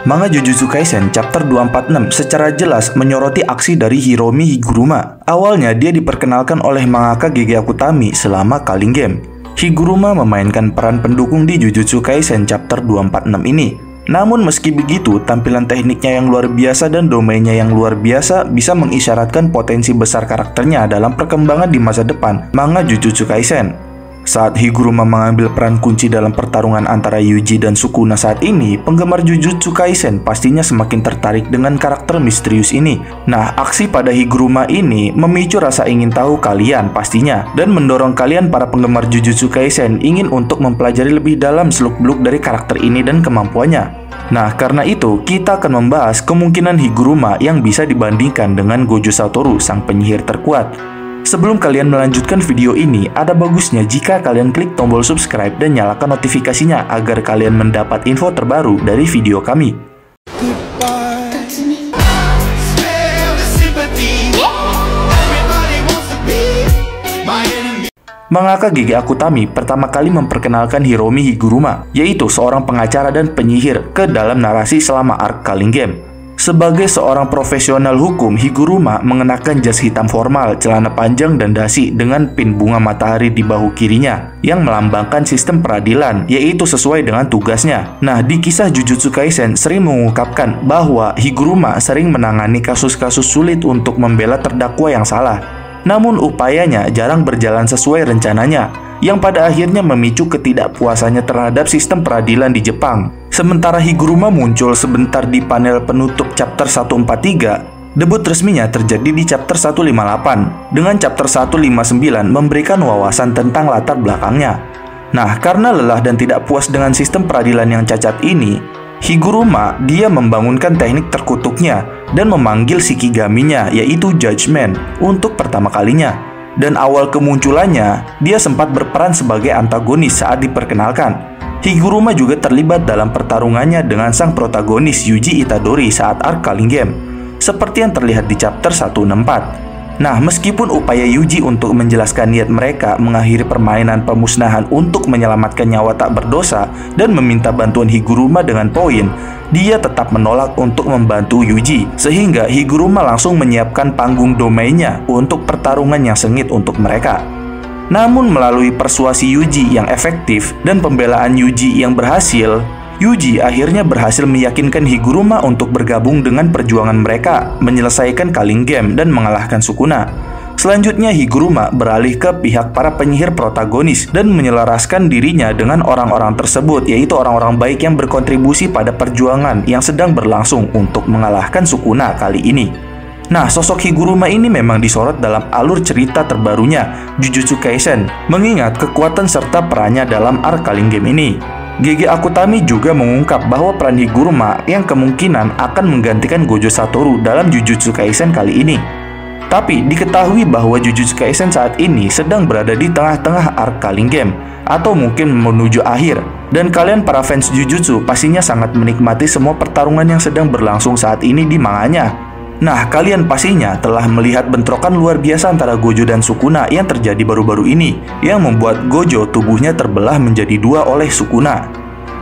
Manga Jujutsu Kaisen chapter 246 secara jelas menyoroti aksi dari Hiromi Higuruma. Awalnya dia diperkenalkan oleh mangaka Gege Akutami selama Culling Game. Higuruma memainkan peran pendukung di Jujutsu Kaisen chapter 246 ini. Namun meski begitu, tampilan tekniknya yang luar biasa dan domainnya yang luar biasa bisa mengisyaratkan potensi besar karakternya dalam perkembangan di masa depan manga Jujutsu Kaisen. Saat Higuruma mengambil peran kunci dalam pertarungan antara Yuji dan Sukuna saat ini, penggemar Jujutsu Kaisen pastinya semakin tertarik dengan karakter misterius ini. Nah, aksi pada Higuruma ini memicu rasa ingin tahu kalian pastinya, dan mendorong kalian para penggemar Jujutsu Kaisen ingin untuk mempelajari lebih dalam seluk-beluk dari karakter ini dan kemampuannya. Nah, karena itu, kita akan membahas kemungkinan Higuruma yang bisa dibandingkan dengan Gojo Satoru, sang penyihir terkuat. Sebelum kalian melanjutkan video ini, ada bagusnya jika kalian klik tombol subscribe dan nyalakan notifikasinya agar kalian mendapat info terbaru dari video kami. Mangaka Gege Akutami pertama kali memperkenalkan Hiromi Higuruma, yaitu seorang pengacara dan penyihir, ke dalam narasi selama arc Culling Game. Sebagai seorang profesional hukum, Higuruma mengenakan jas hitam formal, celana panjang dan dasi dengan pin bunga matahari di bahu kirinya yang melambangkan sistem peradilan, yaitu sesuai dengan tugasnya. Nah, di kisah Jujutsu Kaisen sering mengungkapkan bahwa Higuruma sering menangani kasus-kasus sulit untuk membela terdakwa yang salah. Namun upayanya jarang berjalan sesuai rencananya, yang pada akhirnya memicu ketidakpuasannya terhadap sistem peradilan di Jepang. Sementara Higuruma muncul sebentar di panel penutup chapter 143, debut resminya terjadi di chapter 158, dengan chapter 159 memberikan wawasan tentang latar belakangnya. Nah, karena lelah dan tidak puas dengan sistem peradilan yang cacat ini, Higuruma dia membangunkan teknik terkutuknya dan memanggil Shikigaminya, yaitu Judgment, untuk pertama kalinya. Dan awal kemunculannya, dia sempat berperan sebagai antagonis saat diperkenalkan. Higuruma juga terlibat dalam pertarungannya dengan sang protagonis Yuji Itadori saat arc Culling Game, seperti yang terlihat di chapter 164. Nah, meskipun upaya Yuji untuk menjelaskan niat mereka mengakhiri permainan pemusnahan untuk menyelamatkan nyawa tak berdosa dan meminta bantuan Higuruma dengan poin, dia tetap menolak untuk membantu Yuji, sehingga Higuruma langsung menyiapkan panggung domainnya untuk pertarungan yang sengit untuk mereka. Namun melalui persuasi Yuji yang efektif dan pembelaan Yuji yang berhasil, Yuji akhirnya berhasil meyakinkan Higuruma untuk bergabung dengan perjuangan mereka menyelesaikan Culling Game dan mengalahkan Sukuna. Selanjutnya Higuruma beralih ke pihak para penyihir protagonis dan menyelaraskan dirinya dengan orang-orang tersebut, yaitu orang-orang baik yang berkontribusi pada perjuangan yang sedang berlangsung untuk mengalahkan Sukuna kali ini. Nah, sosok Higuruma ini memang disorot dalam alur cerita terbarunya, Jujutsu Kaisen, mengingat kekuatan serta perannya dalam arc Culling Game ini. Gege Akutami juga mengungkap bahwa peran Higuruma yang kemungkinan akan menggantikan Gojo Satoru dalam Jujutsu Kaisen kali ini. Tapi diketahui bahwa Jujutsu Kaisen saat ini sedang berada di tengah-tengah arc Culling Game, atau mungkin menuju akhir. Dan kalian para fans Jujutsu pastinya sangat menikmati semua pertarungan yang sedang berlangsung saat ini di manganya. Nah, kalian pastinya telah melihat bentrokan luar biasa antara Gojo dan Sukuna yang terjadi baru-baru ini, yang membuat Gojo tubuhnya terbelah menjadi dua oleh Sukuna.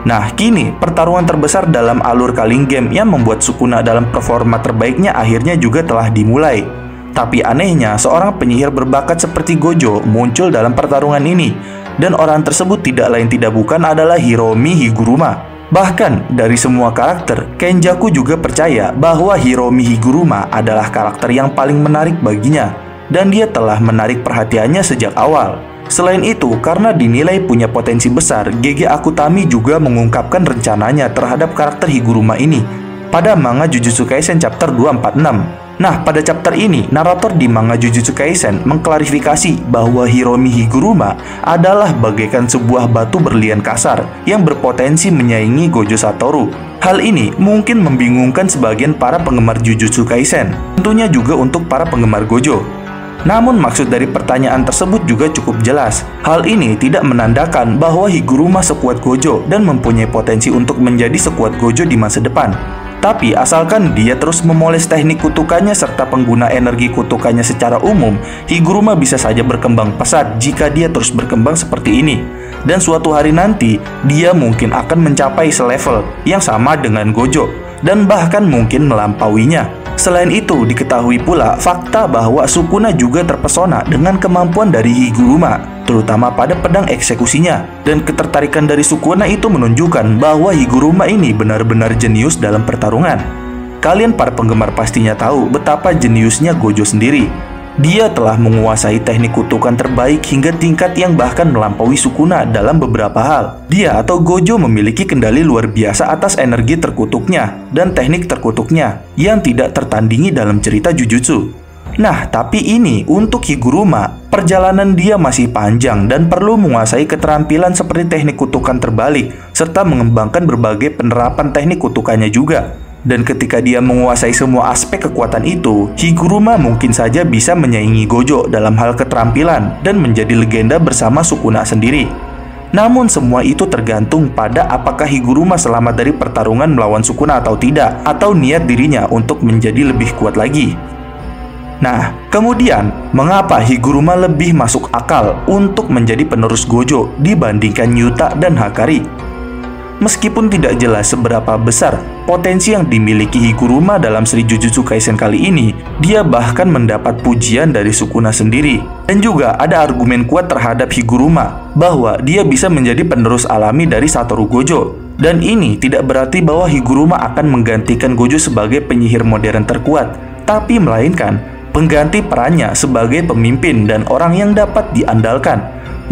Nah, kini pertarungan terbesar dalam alur Culling Game yang membuat Sukuna dalam performa terbaiknya akhirnya juga telah dimulai. Tapi anehnya, seorang penyihir berbakat seperti Gojo muncul dalam pertarungan ini, dan orang tersebut tidak lain tidak bukan adalah Hiromi Higuruma. Bahkan dari semua karakter, Kenjaku juga percaya bahwa Hiromi Higuruma adalah karakter yang paling menarik baginya, dan dia telah menarik perhatiannya sejak awal. Selain itu, karena dinilai punya potensi besar, Gege Akutami juga mengungkapkan rencananya terhadap karakter Higuruma ini pada manga Jujutsu Kaisen chapter 246. Nah, pada chapter ini, narator di manga Jujutsu Kaisen mengklarifikasi bahwa Hiromi Higuruma adalah bagaikan sebuah batu berlian kasar yang berpotensi menyaingi Gojo Satoru. Hal ini mungkin membingungkan sebagian para penggemar Jujutsu Kaisen, tentunya juga untuk para penggemar Gojo. Namun maksud dari pertanyaan tersebut juga cukup jelas. Hal ini tidak menandakan bahwa Higuruma sekuat Gojo dan mempunyai potensi untuk menjadi sekuat Gojo di masa depan. Tapi asalkan dia terus memoles teknik kutukannya serta pengguna energi kutukannya secara umum, Higuruma bisa saja berkembang pesat jika dia terus berkembang seperti ini. Dan suatu hari nanti, dia mungkin akan mencapai selevel yang sama dengan Gojo. dan bahkan mungkin melampauinya. Selain itu, diketahui pula fakta bahwa Sukuna juga terpesona dengan kemampuan dari Higuruma, terutama pada pedang eksekusinya. Dan ketertarikan dari Sukuna itu menunjukkan bahwa Higuruma ini benar-benar jenius dalam pertarungan. Kalian para penggemar pastinya tahu betapa jeniusnya Gojo sendiri. Dia telah menguasai teknik kutukan terbaik hingga tingkat yang bahkan melampaui Sukuna dalam beberapa hal. Dia atau Gojo memiliki kendali luar biasa atas energi terkutuknya dan teknik terkutuknya yang tidak tertandingi dalam cerita Jujutsu. Nah, tapi ini untuk Higuruma, perjalanan dia masih panjang dan perlu menguasai keterampilan seperti teknik kutukan terbalik serta mengembangkan berbagai penerapan teknik kutukannya juga. Dan ketika dia menguasai semua aspek kekuatan itu, Higuruma mungkin saja bisa menyaingi Gojo dalam hal keterampilan dan menjadi legenda bersama Sukuna sendiri. Namun semua itu tergantung pada apakah Higuruma selamat dari pertarungan melawan Sukuna atau tidak, atau niat dirinya untuk menjadi lebih kuat lagi. Nah, kemudian mengapa Higuruma lebih masuk akal untuk menjadi penerus Gojo dibandingkan Yuta dan Hakari? Meskipun tidak jelas seberapa besar potensi yang dimiliki Higuruma dalam seri Jujutsu Kaisen kali ini, dia bahkan mendapat pujian dari Sukuna sendiri. Dan juga ada argumen kuat terhadap Higuruma bahwa dia bisa menjadi penerus alami dari Satoru Gojo. Dan ini tidak berarti bahwa Higuruma akan menggantikan Gojo sebagai penyihir modern terkuat, tapi melainkan pengganti perannya sebagai pemimpin dan orang yang dapat diandalkan.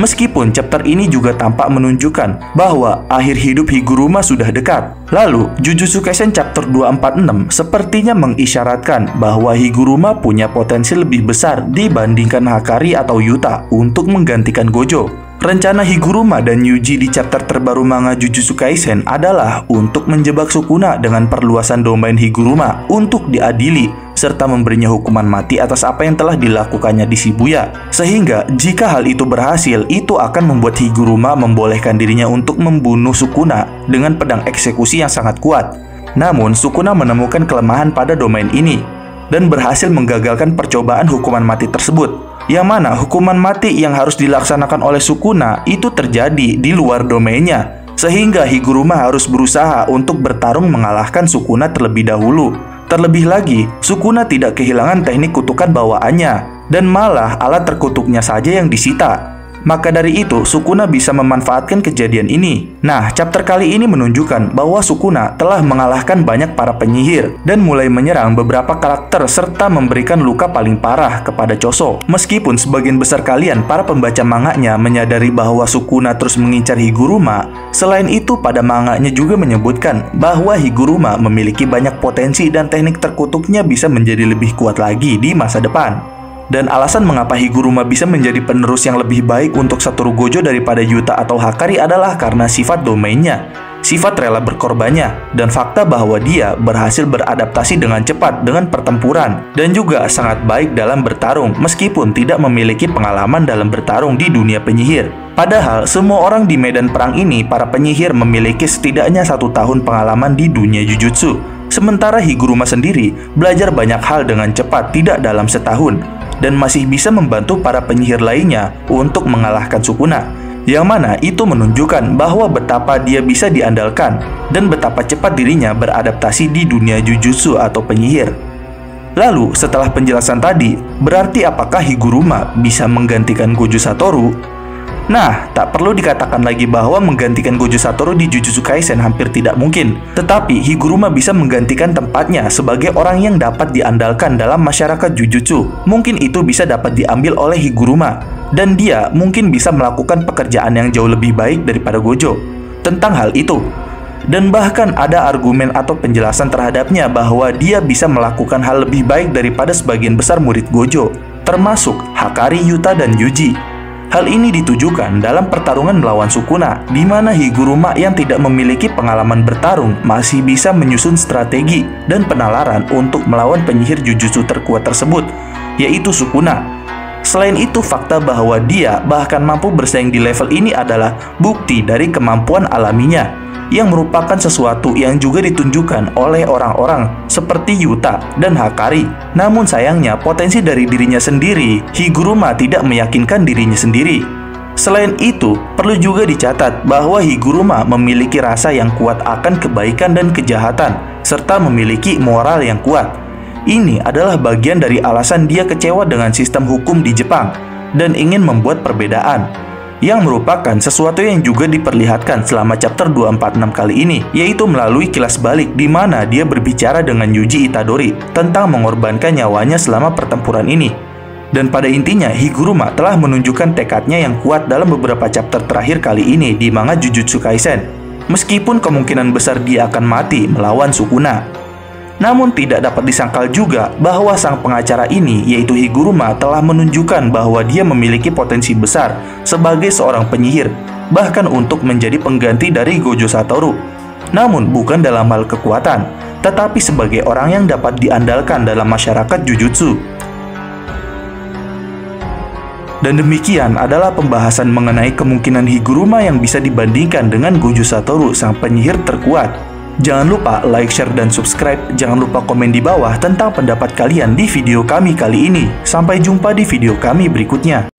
Meskipun chapter ini juga tampak menunjukkan bahwa akhir hidup Higuruma sudah dekat. Lalu, Jujutsu Kaisen chapter 246 sepertinya mengisyaratkan bahwa Higuruma punya potensi lebih besar dibandingkan Hakari atau Yuta untuk menggantikan Gojo. Rencana Higuruma dan Yuji di chapter terbaru manga Jujutsu Kaisen adalah untuk menjebak Sukuna dengan perluasan domain Higuruma untuk diadili, serta memberinya hukuman mati atas apa yang telah dilakukannya di Shibuya. Sehingga jika hal itu berhasil, itu akan membuat Higuruma membolehkan dirinya untuk membunuh Sukuna dengan pedang eksekusi yang sangat kuat. Namun Sukuna menemukan kelemahan pada domain ini dan berhasil menggagalkan percobaan hukuman mati tersebut. Yang mana hukuman mati yang harus dilaksanakan oleh Sukuna itu terjadi di luar domainnya, sehingga Higuruma harus berusaha untuk bertarung mengalahkan Sukuna terlebih dahulu. Terlebih lagi, Sukuna tidak kehilangan teknik kutukan bawaannya, dan malah alat terkutuknya saja yang disita. Maka dari itu, Sukuna bisa memanfaatkan kejadian ini. Nah, chapter kali ini menunjukkan bahwa Sukuna telah mengalahkan banyak para penyihir dan mulai menyerang beberapa karakter serta memberikan luka paling parah kepada Choso. Meskipun sebagian besar kalian, para pembaca manganya, menyadari bahwa Sukuna terus mengincar Higuruma, selain itu pada manganya juga menyebutkan bahwa Higuruma memiliki banyak potensi dan teknik terkutuknya bisa menjadi lebih kuat lagi di masa depan. Dan alasan mengapa Higuruma bisa menjadi penerus yang lebih baik untuk Satoru Gojo daripada Yuta atau Hakari adalah karena sifat domainnya, sifat rela berkorbannya, dan fakta bahwa dia berhasil beradaptasi dengan cepat dengan pertempuran, dan juga sangat baik dalam bertarung meskipun tidak memiliki pengalaman dalam bertarung di dunia penyihir. Padahal semua orang di medan perang ini, para penyihir, memiliki setidaknya 1 tahun pengalaman di dunia Jujutsu. Sementara Higuruma sendiri belajar banyak hal dengan cepat tidak dalam setahun, dan masih bisa membantu para penyihir lainnya untuk mengalahkan Sukuna, yang mana itu menunjukkan bahwa betapa dia bisa diandalkan dan betapa cepat dirinya beradaptasi di dunia Jujutsu atau penyihir. Lalu setelah penjelasan tadi, berarti apakah Higuruma bisa menggantikan Gojo Satoru? Nah, tak perlu dikatakan lagi bahwa menggantikan Gojo Satoru di Jujutsu Kaisen hampir tidak mungkin. Tetapi Higuruma bisa menggantikan tempatnya sebagai orang yang dapat diandalkan dalam masyarakat Jujutsu. Mungkin itu bisa dapat diambil oleh Higuruma, dan dia mungkin bisa melakukan pekerjaan yang jauh lebih baik daripada Gojo tentang hal itu. Dan bahkan ada argumen atau penjelasan terhadapnya bahwa dia bisa melakukan hal lebih baik daripada sebagian besar murid Gojo, termasuk Hakari, Yuta, dan Yuji. Hal ini ditujukan dalam pertarungan melawan Sukuna, di mana Higuruma yang tidak memiliki pengalaman bertarung masih bisa menyusun strategi dan penalaran untuk melawan penyihir Jujutsu terkuat tersebut, yaitu Sukuna. Selain itu, fakta bahwa dia bahkan mampu bersaing di level ini adalah bukti dari kemampuan alaminya, yang merupakan sesuatu yang juga ditunjukkan oleh orang-orang seperti Yuta dan Hakari. Namun sayangnya potensi dari dirinya sendiri, Higuruma tidak meyakinkan dirinya sendiri. Selain itu, perlu juga dicatat bahwa Higuruma memiliki rasa yang kuat akan kebaikan dan kejahatan, serta memiliki moral yang kuat. Ini adalah bagian dari alasan dia kecewa dengan sistem hukum di Jepang dan ingin membuat perbedaan, yang merupakan sesuatu yang juga diperlihatkan selama chapter 246 kali ini, yaitu melalui kilas balik di mana dia berbicara dengan Yuji Itadori tentang mengorbankan nyawanya selama pertempuran ini. Dan pada intinya, Higuruma telah menunjukkan tekadnya yang kuat dalam beberapa chapter terakhir kali ini di manga Jujutsu Kaisen, meskipun kemungkinan besar dia akan mati melawan Sukuna. Namun tidak dapat disangkal juga bahwa sang pengacara ini, yaitu Higuruma, telah menunjukkan bahwa dia memiliki potensi besar sebagai seorang penyihir, bahkan untuk menjadi pengganti dari Gojo Satoru. Namun bukan dalam hal kekuatan, tetapi sebagai orang yang dapat diandalkan dalam masyarakat Jujutsu. Dan demikian adalah pembahasan mengenai kemungkinan Higuruma yang bisa dibandingkan dengan Gojo Satoru, sang penyihir terkuat. Jangan lupa like, share, dan subscribe. Jangan lupa komen di bawah tentang pendapat kalian di video kami kali ini. Sampai jumpa di video kami berikutnya.